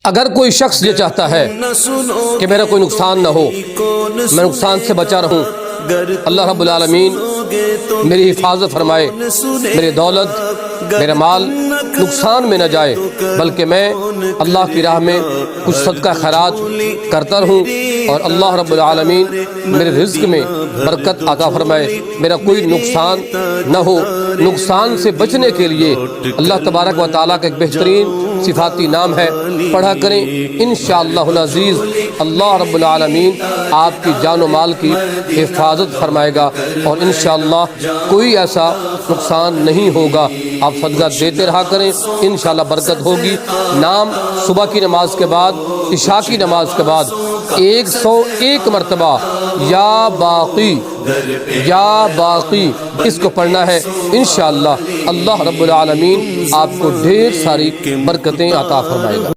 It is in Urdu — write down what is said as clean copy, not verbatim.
اگر کوئی شخص یہ چاہتا ہے کہ میرا کوئی نقصان نہ ہو، میں نقصان سے بچا رہوں، اللہ رب العالمین میری حفاظت فرمائے، میری دولت، میرا مال نقصان میں نہ جائے، بلکہ میں اللہ کی راہ میں کچھ صدقہ خیرات کرتا رہوں اور اللہ رب العالمین میرے رزق میں برکت عطا فرمائے، میرا کوئی نقصان نہ ہو۔ نقصان سے بچنے کے لیے اللہ تبارک و تعالیٰ کا ایک بہترین صفاتی نام ہے، پڑھا کریں انشاءاللہ العزیز اللہ رب العالمین آپ کی جان و مال کی حفاظت فرمائے گا اور انشاءاللہ کوئی ایسا نقصان نہیں ہوگا۔ آپ صدقہ دیتے رہا کریں، انشاءاللہ برکت ہوگی۔ نام صبح کی نماز کے بعد، عشاء کی نماز کے بعد 101 مرتبہ یا باقی اس کو پڑھنا ہے، انشاءاللہ اللہ رب العالمین آپ کو ڈھیر ساری برکتیں عطا فرمائے گا۔